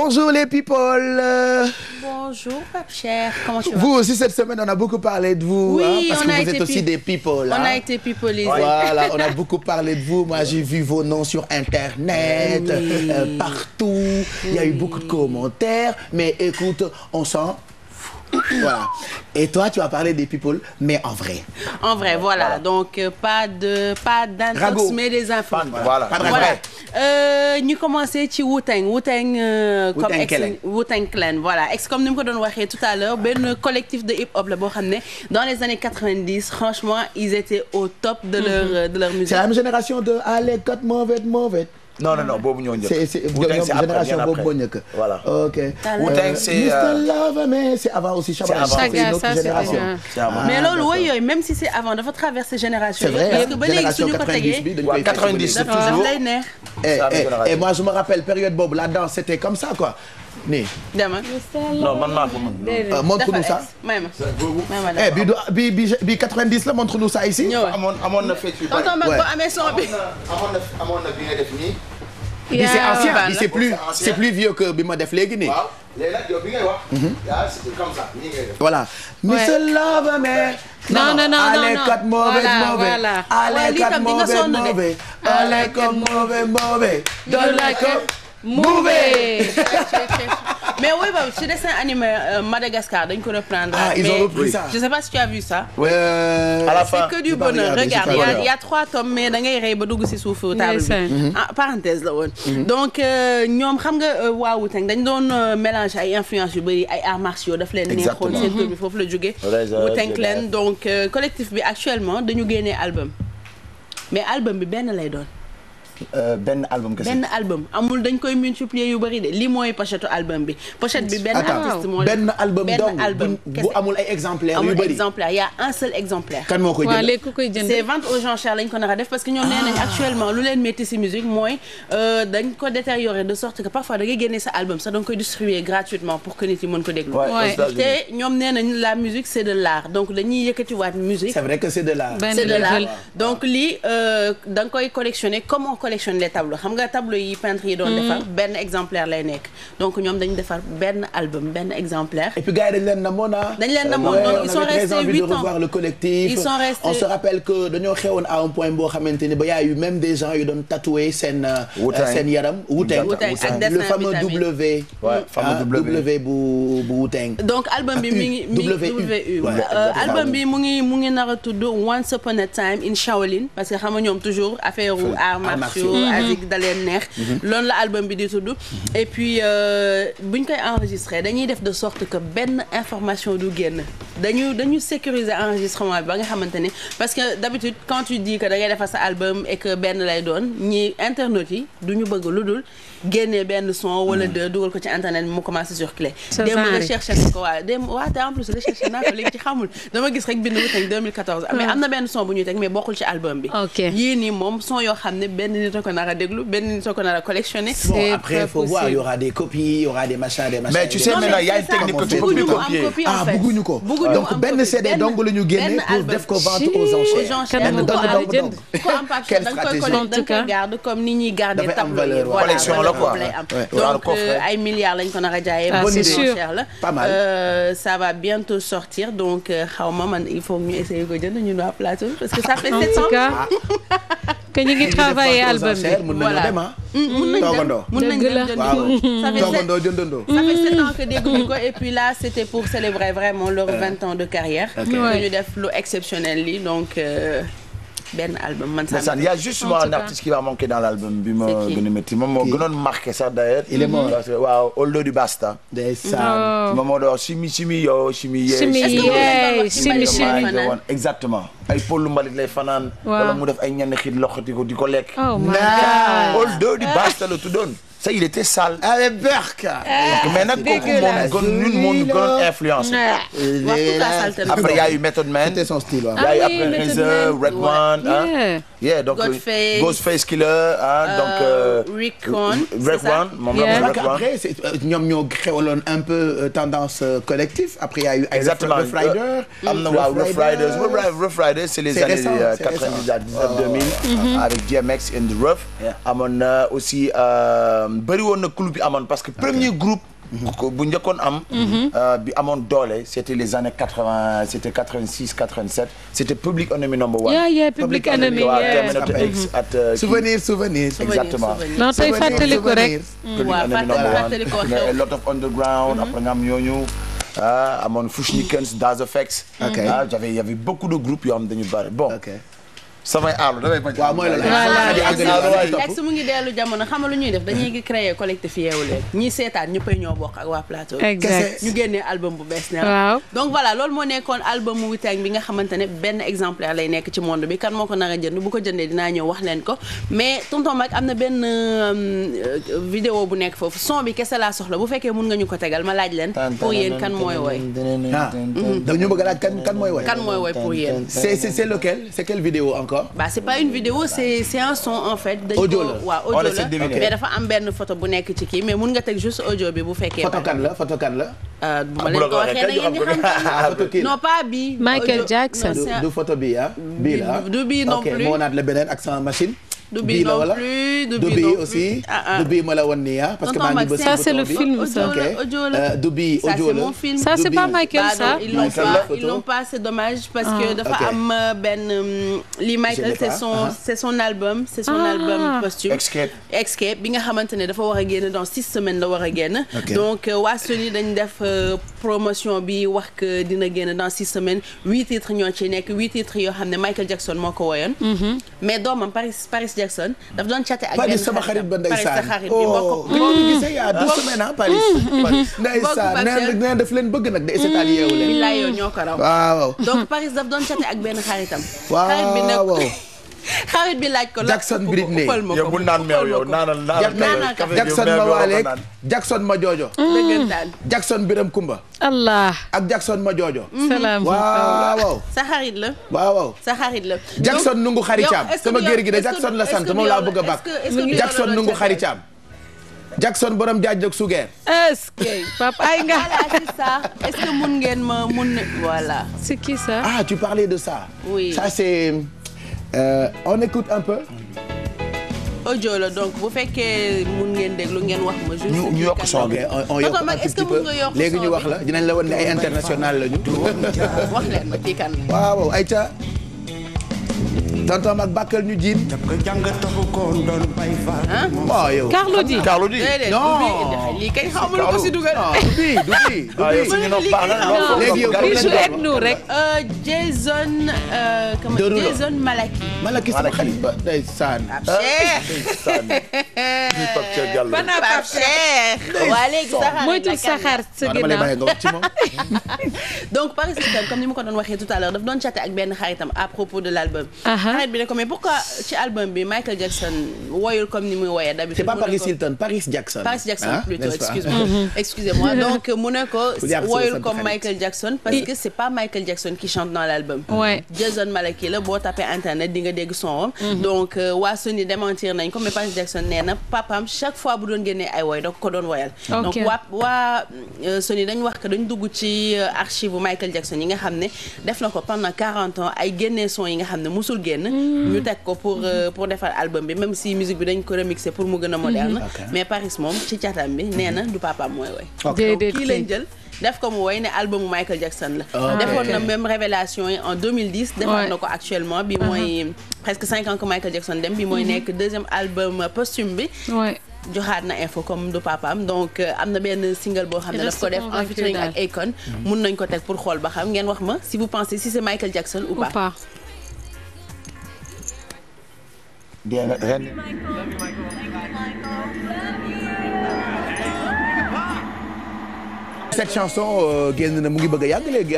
Bonjour les people. Bonjour Pape Cheikh, comment tu vas? Vous aussi cette semaine on a beaucoup parlé de vous. Oui, parce que vous êtes aussi des people. On a été peopleisés. Voilà, on a beaucoup parlé de vous. Moi j'ai vu vos noms sur internet, partout. Il y a eu beaucoup de commentaires. Mais écoute, on sent... Voilà. Et toi, tu as parlé des people, mais en vrai. En vrai, voilà. Donc, pas d'intox, mais des infos. Voilà. Pas de vrai. ñu commencé ci Wu-Tang. Comme ex Wu-Tang Clan. Voilà. Ex comme ni mu ko doon waxee tout à l'heure, benn collectif de hip-hop la boo xam ne dans les années 90, franchement, ils étaient au top de leur musique. C'est la même génération de Allez, cut mauvais. Non, boobu ñoo njëkk. C'est génération boobu moo njëkk. Voilà. Ok. Wu-Tang c'est Mr Love, mais c'est avant aussi. C'est avant. C'est une autre génération. Mais loolu woy yooyu même si c'est avant dafa traverser génération. C'est vrai. Parce que ba léegi suñu ko tegee 90 c'est toujours. day neex. Et moi je me rappelle période boobu la danse c'était comme ça quoi. nii. Dama. Non man maa ko mën. Montre-nous ça. May ma. Bi 90 la montre-nous ça ici. amoon na fecc yu bari. tonton Mag boo amee son bi. amoon na bi nga def nii. Bi c'est ancien, bi c'est plus vieux que bi ma def léegi nii. waaw léegi nag yow bi ngay wax. c'était comme ça nii ngay def. Voilà. Mr Love mais. Non. Allez cut mauvais. Voilà. Allez cut mauvais. Allez cut mauvais. Don't like it. Mauvais. Mais oui, bah, ce dessin animé Madagascar, dañ ko reprendre. Ah, ils ont repris ça. Je sais pas si tu as vu ça. Ouais. À la fin. C'est que du bonheur. Regarde, il y a 3 tomes mais da ngay rey ba dugg ci suuf table bi. Parenthèse la woon. Donc ñoom xam nga waa Wu-Tang dañ doon mélange ay influences yu bari ay arts martiaux daf leen neexoon seen tur bi foofu la jógee. Wu-Tang Clan donc collectif bi actuellement dañu génnee album. Mais album bi benn lay doon. benn album kese. benn album amul dañ koy multiplier yu bari de lii mooy pochette album bi pochette bi benn artiste moo benn album donc bu amul ay exemplaires yu bari. Il y a un seul exemplaire. kan moo koy jënd léegi ku koy jënd. c'est vente aux enchères lañ ko nar a def parce que ñoom nee nañ actuellement lu leen métti ci musique mooy dañ ko détériorer de sorte que parfois da ngay génne sa album sax da nga koy distribuer gratuitement pour que nit yi mën ko déglu. te ñoom nee nañ la musique c'est de l'art donc dañuy yëkkatiwaat musique. c'est vrai que c'est de l'art. c'est de l'art donc lii da nga koy collectionner comme on collectionne les tableaux xam nga tableau yi peintre yi doon defar benn exemplaire lay nekk donc ñoom dañu defar benn album benn exemplaire. Et puis gars yi dañ leen namoon donc ils sont restés 8 ans. de revoir le collectif. Ils sont restés. On se rappelle que dañoo xewoon à un point boo xamante ni ba y a eu même des gens yu doon tatouer seen yaram. Wu-Tang le fameux W. W bu Wu-Tang. donc album bi mi ngi WU. album bi mu ngi nar a tudd Once Upon a Time in Shaolin parce que xam nga ñoom toujours affaire arts martiaux avec da leen neex. loolu la album bi di tudd. et puis buñ koy enregistrer dañuy def de sorte que benn information du génn dañu sécuriser enregistrement bi ba nga xamante ne parce que d'habitude quand tu dis que da ngay defar sa album et que benn lay doon ñi internautes yi duñu bëgg lu dul génnee benn son wala deux dugal ko ci internet bi mu commencé circuler. démb recherché na ko te en plus recherché naa ko léegi ci xamul dama gis rek bind Wu-Tang 2014 mais am na benn son bu ñuy teg mais bokkul ci album bi. yii nii moom son yoo xam ne benn nit a ko nar a déglu benn nit a ko nar a collectionner. Bon après faut voir il y aura des copies il y aura des machins. Mais tu sais maintenant il y a une technique que tu peux copier. bëgguñu ko donc benn CD dong la ñu génne pour def ko vente aux enchères. benn dong ko am Pape Cheikh da nga koy collecter da nga koy garder comme ni ñuy garder tableau yi. collection la quoi. donc ay milliards lañ ko nar a jaayee. c'est sûr pas mal. Ça va bientôt sortir donc xaw ma man il faut ñu essayer ko jënd ñu waa plateau parce que ça fait 700. que ñu ngi travailler album bi. voilà mun nañ dem ça fait 7 ans que dégguñu ko et puis là c'était pour célébrer vraiment leurs 20 ans de carrière. ñu def lu exceptionnel li donc. benn album man ça il y a justement un artiste qui va manquer dans l'album bi ma gën a métti moom moo gënoon marqué sax d'ailleurs il est mort waaw Oldo du Basta ndeysaan moom moo doon chimi yo chimi exactement ay polu mbalit lay fanaan wala mu def ay ñenn xiit loxoti ko di ko lekk Oldo du Basta la tuddoon ça il était sale avec Berka mais nag kooku moom ñu gënoon influencé après il y a eu Method Man c'était son style il y a eu après Razor Redman donc Ghostface Killer donc Rick One moom après ñoom ñoo xewaloon un peu tendance collective après il y a eu exactement Rough Rider am na waaw Rough Rider c'est les années 90 2000 avec DMX and the Rough amoon na aussi bëri woon na club bi amoon parce que premier groupe bu njëkkoon am bi amoon doole c'était les années 80 c'était 86 87 c'était Public Enemy number 1 yeah Public Enemy souvenir exactement non tey fàttali ko rek Public Enemy number 1 mais a lot of underground après nga am ñooñu amoon Fushnikens Das Effects il y avait beaucoup de groupes yoo xam dañu bari bon samay aalu damay bañ. waaw mooy loolu mu ngi dellu jamono xam nga lu ñuy def dañuy ngi créer collectif Yeewu Leen ñii seetaan ñëppay ñoo bokk ak waa plateau. exact ñu génnee album bu bees ne waaw donc voilà loolu moo nekkoon album Wu Tang bi nga xamante ne benn exemplaire lay nekk ci monde bi kan moo ko nar a jënd bu ko jëndee dinaa ñëw wax leen ko mais tonton Mac am na benn vidéo bu nekk foofu son bi kese laa soxla bu fekkee mun nga ñu ko tegal ma laaj leen pour yéen kan mooy woy. dañu bëgg a laaj kan mooy woy. kan mooy woy pour yéen. c'est lequel c'est quelle vidéo encore. bah c'est pas une vidéo c'est un son en fait. audio la waaw audio la mais dafa am benn photo bu nekk ci kii mais mun nga teg juste audio bi bu fekkee. photo kan la. bu ma leen ko waxee na ngeen di xam non pas bii. Michael Jackson. du photo bi bii la. du bii non plus ok moo naat la beneen ak sama machine. du bii non plus du bii non plus aussi du bii ma la woon nii parce que maa ngi bës. ça c'est le film ça. du bii audio la ça c'est pas Michael ça. ils l'ont pas c'est dommage parce que dafa am benn li Michael c'est son album posthume. Escape bi nga xamante ne dafa war a génn dans 6 semaines la war a génn. donc waa Sony dañ def promotion bi wax que dina génn dans 6 semaines 8 titres ñoo ci nekk 8 titres yoo xam ne Michael Jackson moo ko woyoon. mais doomam Paris Jackson daf doon chaté ak benn sama xarit ba Paris sa xarit bi bokk ko gisee yaa 2 semaines Paris ndeysaan nee daf leen bëgg nag de seetaan Yeewu Leen billaay yow ñoo ko raw waaw donc Paris daf doon chaté ak benn xaritam xarit bi laaj ko Jackson Britney yow bul naan meew yow naanal Jackson ma waaleeg Jackson ma joojo dëggantaan Jackson Biram Kumba Allah ak Jackson ma joojo salaam waaw sa xarit la waaw sa xarit la Jackson nungu xaricaam sama géer gi de Jackson la sant moom laa bëgg a bàkk Jackson nungu xaricaam Jackson borom jaaj ak sugeer est-ce que papa ay nga voilà c'est ça est-ce que mun ngeen ma voilà c'est qui ça ah tu parlais de ça oui ça c'est on écoute un peu. audio la donc bu fekkee mun ngeen déglu ngeen wax ma juste. ñu yokk son bi on yokk un petit peu léegi ñu wax la dinañ la wan ne ay international lañu. wax leen ma kii kan. waaw ayca. tonton Mac bàkkal ñu jiin. waaw yow. Carlou D. non lii kay xaw ma lu ko si dugal. du bii. léegi yow il joue avec nous rek. Jason Malaki. Malaki sama xarit ba ndeysaan. Pape Cheikh. waa léegi saxaar moytu saxaar sa ginnaaw nga wax ci moom. donc Paris Hilton comme ni ma ko doon waxee tout à l'heure daf doon chatter ak benn xaritam à propos de l'album. xarit bi ne ko mais pourquoi ci album bi Michael Jackson woyul comme ni muy woyee d'habitude. c'est pas Paris Hilton Paris Jackson. Paris Jackson plutôt excusez-moi donc mu ne ko woyul comme Michael Jackson parce que c'est pas Michael Jackson qui chante dans l'album. Jason Malaki la boo tapé internet di nga dégg son donc waa Sony démentir nañ ko mais Paris Jackson nee na papaam chaque fois bu doon génnee ay woy da ko doon woyal. donc waa Sony dañ wax que dañ dugg ci archive bu Michael Jackson yi nga xam ne def na ko pendant 40 ans ay génnee son yi nga xam ne musul génn. ñu teg ko pour defar album bi même si musique bi dañ ko remixer pour mu gën a moderne. mais Paris moom ci catam bi nee na du papaam mooy woy. déedéet kii lañ jël. def ko mu woy ne album Michael Jackson la. defoon na même révélation yi en 2010. defoon na ko actuellement bi mooy presque 5 ans que Michael Jackson dem bi mooy nekk deuxième album posthume bi. joxaat na info comme du papaam donc am na benn single boo xam ne daf ko def en featuring ak Akon. mun nañ ko teg pour xool ba xam ngeen wax ma si vous pensez si c'est Michael Jackson ou pas. cette chanson génn na mu ngi bëgg a yàgg léegi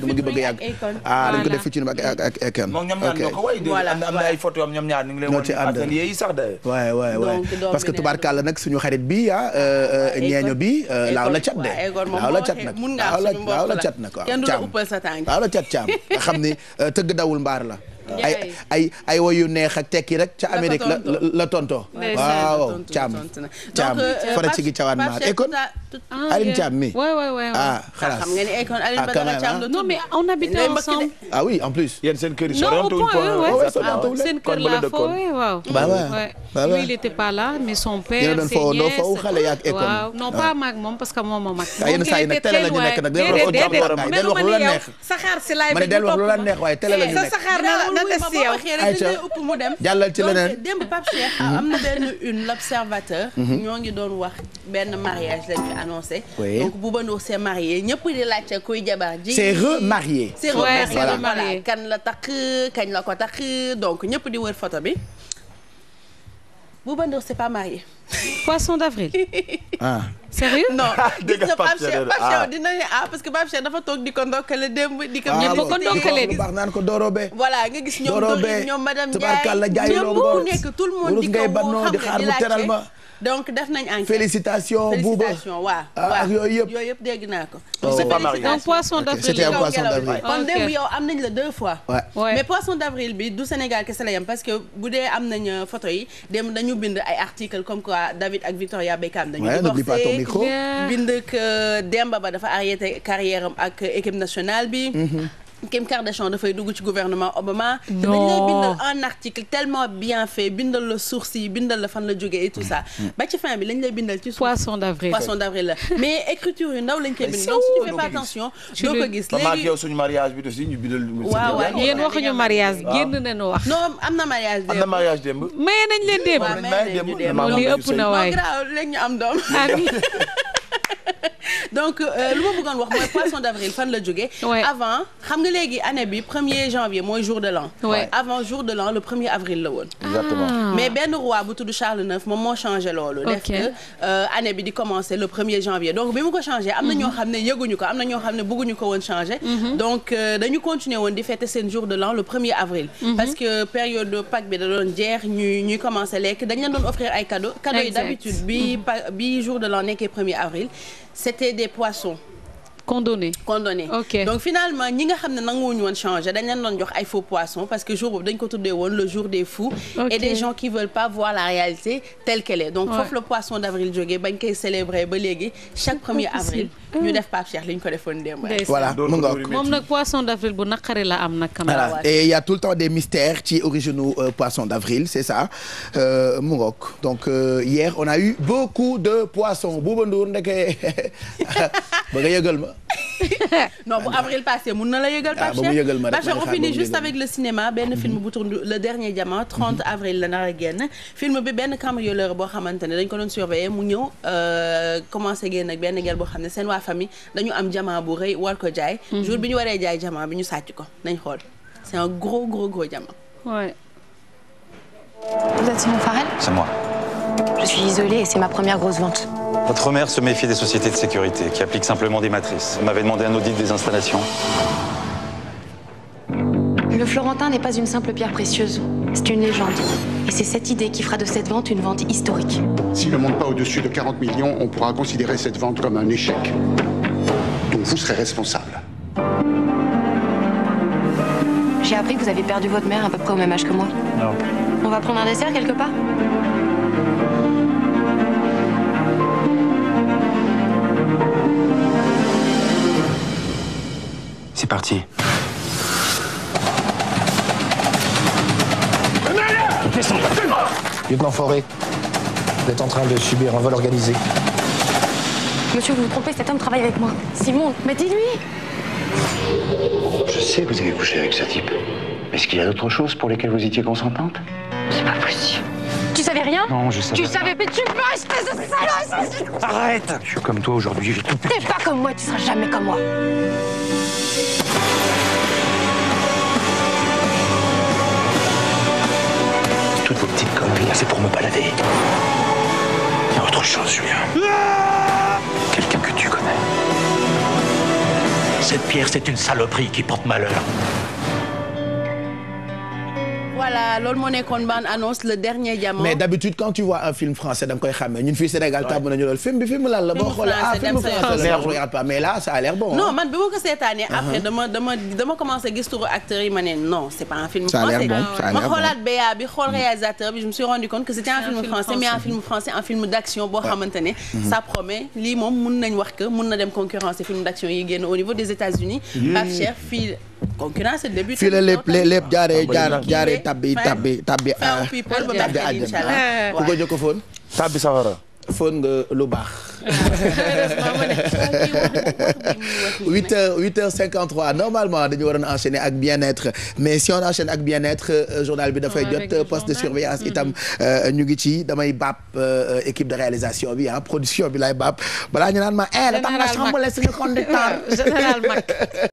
mu ngi bëgg a yàgg dañ ko def fi ci ak Akon moom ñoom ñaar ñoo ko way am na ay photo am ñoom ñaar ñu ngi leen ci ànd yi sax de waay parce que tubaarkàlla nag suñu xarit bi ñeeño bi laaw la cat de laaw la cat nag laaw la cat nag waaw la cat caam nga xam ni tëgg dawul mbaar la ay woyu neex ak tekki rek ca Amérique la tonto waaw Thiam fara ci gi cawaan maar Ekon Aline Thiam mi ah xalaas xam nga ni Ekon Aline Badara Thiam la non mais on habitait ensemble ah oui en plus yéen seen kër yi non au point seen kër la foofu waaw lui il était pas là mais son père ses nièces waaw non pas maag moom parce que moom moo mag yenn saa yi nag télé la ñu nekk nag del wax lu la neex saxaar si laay ma ne del wax lu la neex waaye télé la ñu nekk saxaar na des si yow Aïcha upp mu dem jàllal ci leneen démb Pape Cheikh am na benn une l'Observateur ñoo ngi doon wax benn mariage lañ fi annoncé donc Bouba Ndour s'est marié ñëpp di laajte kuy jabar ji c'est remarié voilà kan la takk kañ la ko takk donc ñëpp di wër photo bi Bouba Ndour c'est pas marié. Poisson d'avril. ah sérieux? non gis nga Pape Cheikh dina ne parce que Pape Cheikh dafa toog di ko ndokkale démb di ko ñëpp ko ndokkale baax naan ko Dorobe voilà nga gis ñoom Dorine ñoom madame Ndiaye ñëpp ku nekk tout le monde di ko woo di xaar mu teral ma donc def nañ enquête félicitations Bouba waaw ak yooyu yëpp dégg naa ko c'est pas marié donc Poisson d'avril c'était un Poisson d'avril kon démb yow am nañ la 2 fois ouais mais Poisson d'avril bi du Sénégal kese la yem parce que bu dee am nañ photo yi démb dañu bind ay articles comme quoi David ak Victoria Beckham dañu divorcé bind que Demba Ba dafa arrêté carrière am ak équipe nationale bi Kim Kardashian dafay dugg ci gouvernement Obama. non dañ lay bindal un article tellement bien fait bindal la source yi bindal la fan la jógee et tout ça. ba ci fin bi lañ lay bindal ci suuf. Poisson d'avril la mais écriture yu ndaw lañ koy bind. donc si tu fais pas attention doo ko gis léegi yow suñu mariage bi aussi ñu bindal. waaw waaw yéen waxuñu mariage génn nañu wax. non am na mariage démb. am na mariage démb. maye nañ leen démb. waaw maye nañ ñu démb li ëpp na waay. léegi ñu am doom. donc lu ma bëggoon wax mooy Poisson d'avril fan la jógee. avant xam nga léegi année bi 1er janvier mooy jour de l'an. avant jour de l'an le 1er avril la woon. exactement mais benn roi bu tudd Charles IX moom moo changé loolu. def que année bi di commencer le 1er janvier donc bi mu ko changé am na ñoo xam ne yëguñu ko am na ñoo xam ne bëgguñu ko woon changé. donc dañu continuer woon di fêter seen jour de l'an le 1er avril. parce que période Pâques bi da doon jeex ñuy commencer lekk dañ leen doon offrir ay cadeaux. cadeaux yi d'habitude bi jour de l'an nekkee 1er avril. c'était des poissons. condamnés. ok donc finalement ñi nga xam ne nanguwuñu woon changer dañ leen doon jox ay faux poissons parce que jour boobu dañ ko tuddee woon le jour des fous. et des gens qui veulent pas voir la réalité telle qu'elle est. donc foofu le Poisson d'avril jógee bañ koy célébrer ba léegi chaque 1er avril. ñu def Pape Cheikh li ñu ko defoon démb. voilà mu ngoog moom nag Poisson d'avril bu naqari la am nag. voilà et il y a tout le temps des mystères ci originaux Poisson d'avril c'est ça mu ngoog donc hier on a eu beaucoup de poissons Bouba Ndour ndeke ba nga yëgal ma. non bu avril passé mun na la yëgal Pape Cheikh on finit juste avec le cinéma benn film bu tudd Le Dernier Diamant 30 avril la nar a génn film bi benn cambrioleur boo xamante ne dañ ko doon surveiller mu ñëw commencé génn ak benn gel boo xam ne seen waa famille dañu am diamant bu rëy war ko jaay jour bi ñu waree jaay diamant bi ñu sàcc ko nañ xool c'est un gros diamant. Ouais. Vous êtes Simon Farrell? C'est moi. Je suis isolée et c'est ma première grosse vente. Votre mère se méfie des sociétés de sécurité qui appliquent simplement des matrices. Elle m'avait demandé un audit des installations. Le Florentin n'est pas une simple pierre précieuse. C'est une légende. Et c'est cette idée qui fera de cette vente une vente historique. S'il ne monte pas au-dessus de 40 millions, on pourra considérer cette vente comme un échec. Donc vous serez responsable. J'ai appris que vous avez perdu votre mère à peu près au même âge que moi. Non. On va prendre un dessert quelque part? C'est parti. Lieutenant Fauré, vous êtes en train de subir un vol organisé. Monsieur, vous vous trompez, cet homme travaille avec moi. Simon, mais dis-lui! Je sais que vous avez couché avec ce type. Mais est-ce qu'il y a d'autres choses pour lesquelles vous étiez consentante? C'est pas possible. Tu savais rien? Non, je savais. Tu savais, mais tu peux, espèce de salaud! Arrête! Je suis comme toi aujourd'hui, j'ai tout perdu. T'es pas comme moi, tu seras jamais comme moi. Toutes vos petites conneries, là, c'est pour me balader. Il y a autre chose, Julien. Quelqu'un que tu connais. Cette pierre, c'est une saloperie qui porte malheur. voilà loolu moo nekkoon bande annonce le dernier diamant. mais d'habitude quand tu vois un film français da nga koy xàmmee ñun fii Sénégal tàmm nañu loolu film lan la boo xoolee film français la je regarde pas mais là ça a l'air bon. non man bi ma ko seetaanee après dama commencé gis turu acteurs yi ma ne non c'est pas un film français. ça a l'air bon ma xoolaat BA bi xool réalisateur bi je me suis rendu compte que c'était un film français mais un film français un film d'action boo xamante ne ça promet lii moom mun nañ wax que mun na dem concurrence film d'action yi génn au niveau des États-Unis Pape Cheikh fii concurrence début fii la lépp jaaree tabbi àjjana ku ko jokko foon tabbi safara foon nga lu baax 8h53 normalement dañu waroon enchaîner ak bien-être mais si on enchaîne ak bien-être journal bi dafay jot poste de surveillance itam ñu ngi ci damay baab équipe de réalisation bi production bi lay baab balaa ñu naan ma la tax nga chamboulé suñu conducteur général Mac